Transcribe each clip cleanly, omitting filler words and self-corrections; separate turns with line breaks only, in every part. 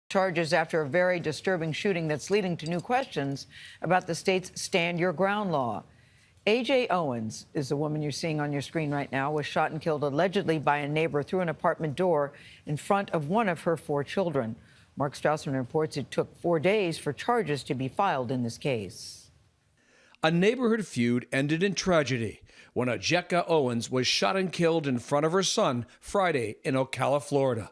Charges after a very disturbing shooting that's leading to new questions about the state's Stand Your Ground law. A.J. Owens is the woman you're seeing on your screen right now, was shot and killed allegedly by a neighbor through an apartment door in front of one of her 4 children. Mark Strausman reports it took 4 days for charges to be filed in this case.
A neighborhood feud ended in tragedy when Ajeka Owens was shot and killed in front of her son Friday in Ocala, Florida.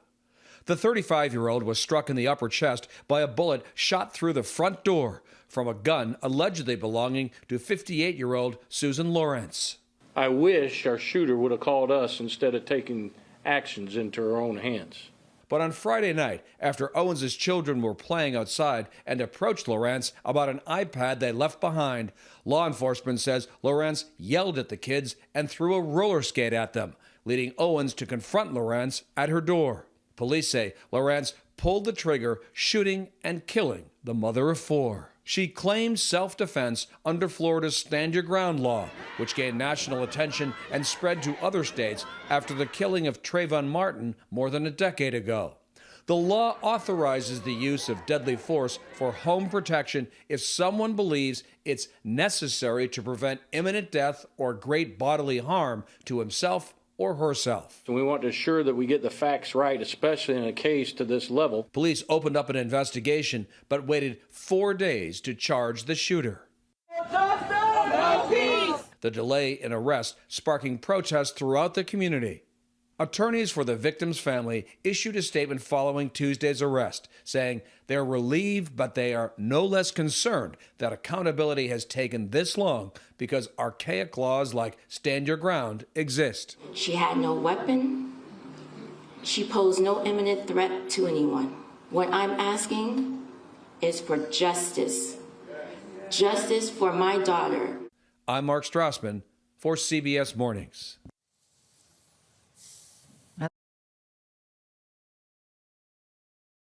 The 35-year-old was struck in the upper chest by a bullet shot through the front door from a gun allegedly belonging to 58-year-old Susan Lawrence.
I wish our shooter would have called us instead of taking actions into her own hands.
But on Friday night, after Owens' children were playing outside and approached Lawrence about an iPad they left behind, law enforcement says Lawrence yelled at the kids and threw a roller skate at them, leading Owens to confront Lawrence at her door. Police say Lawrence pulled the trigger, shooting and killing the mother of 4. She claimed self-defense under Florida's Stand Your Ground law, which gained national attention and spread to other states after the killing of Trayvon Martin more than a decade ago. The law authorizes the use of deadly force for home protection if someone believes it's necessary to prevent imminent death or great bodily harm to himself or herself.
And we want to ensure that we get the facts right, especially in a case to this level.
Police opened up an investigation, but waited 4 days to charge the shooter.
No peace!
The delay in arrest sparking protests throughout the community. Attorneys for the victim's family issued a statement following Tuesday's arrest, saying they're relieved, but they are no less concerned that accountability has taken this long because archaic laws like Stand Your Ground exist.
She had no weapon. She posed no imminent threat to anyone. What I'm asking is for justice. Justice for my daughter.
I'm Mark Strausman for CBS Mornings.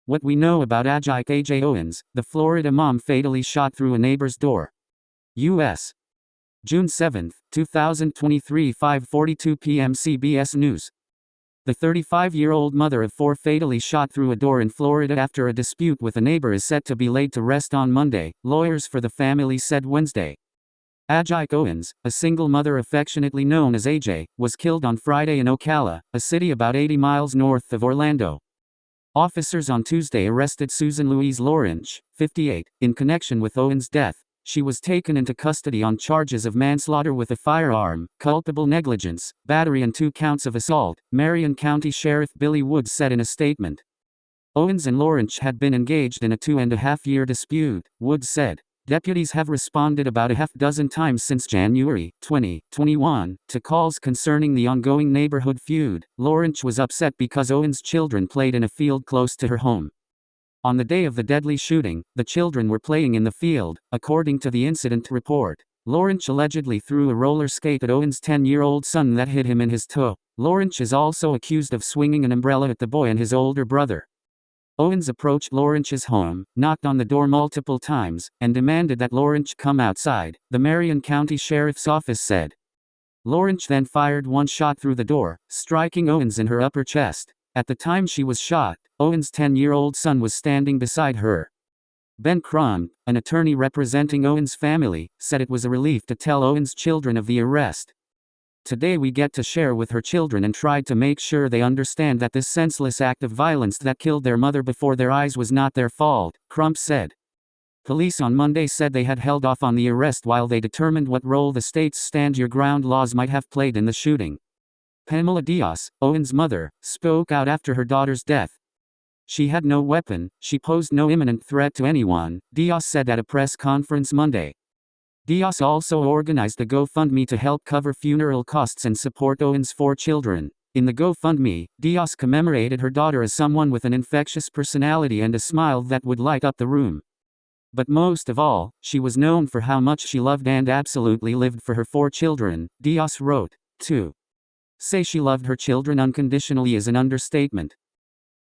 What we know about Ajeka A.J. Owens, the Florida mom fatally shot through a neighbor's door. U.S. June 7, 2023, 5:42 p.m. CBS News. The 35-year-old mother of 4 fatally shot through a door in Florida after a dispute with a neighbor is set to be laid to rest on Monday, lawyers for the family said Wednesday. Ajeka Owens, a single mother affectionately known as AJ, was killed on Friday in Ocala, a city about 80 miles north of Orlando. Officers on Tuesday arrested Susan Louise Lawrence, 58, in connection with Owens' death. She was taken into custody on charges of manslaughter with a firearm, culpable negligence, battery and 2 counts of assault, Marion County Sheriff Billy Woods said in a statement. Owens and Lawrence had been engaged in a 2.5-year dispute, Woods said. Deputies have responded about a half-dozen times since January 2021 to calls concerning the ongoing neighborhood feud. Lawrence was upset because Owens' children played in a field close to her home. On the day of the deadly shooting, the children were playing in the field, according to the incident report. Lawrence allegedly threw a roller skate at Owens' 10-year-old son that hit him in his toe. Lawrence is also accused of swinging an umbrella at the boy and his older brother. Owens approached Lawrence's home, knocked on the door multiple times, and demanded that Lawrence come outside, the Marion County Sheriff's Office said. Lawrence then fired 1 shot through the door, striking Owens in her upper chest. At the time she was shot, Owens' 10-year-old son was standing beside her. Ben Crum, an attorney representing Owens' family, said it was a relief to tell Owens' children of the arrest. Today we get to share with her children and tried to make sure they understand that this senseless act of violence that killed their mother before their eyes was not their fault, Crump said. Police on Monday said they had held off on the arrest while they determined what role the state's Stand Your Ground laws might have played in the shooting. Pamela Diaz, Owens' mother, spoke out after her daughter's death. She had no weapon, she posed no imminent threat to anyone, Diaz said at a press conference Monday. Diaz also organized a GoFundMe to help cover funeral costs and support Owens' 4 children. In the GoFundMe, Diaz commemorated her daughter as someone with an infectious personality and a smile that would light up the room. But most of all, she was known for how much she loved and absolutely lived for her 4 children, Diaz wrote. To say she loved her children unconditionally is an understatement.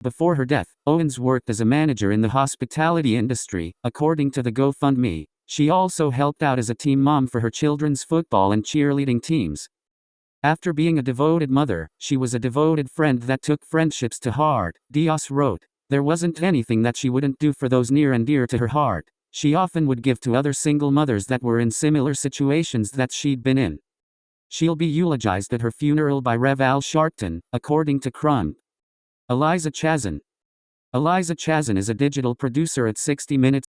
Before her death, Owens worked as a manager in the hospitality industry, according to the GoFundMe. She also helped out as a team mom for her children's football and cheerleading teams. After being a devoted mother, she was a devoted friend that took friendships to heart, Diaz wrote. There wasn't anything that she wouldn't do for those near and dear to her heart. She often would give to other single mothers that were in similar situations that she'd been in. She'll be eulogized at her funeral by Rev. Al Sharpton, according to Crumb. Eliza Chazin. Eliza Chazin is a digital producer at 60 Minutes.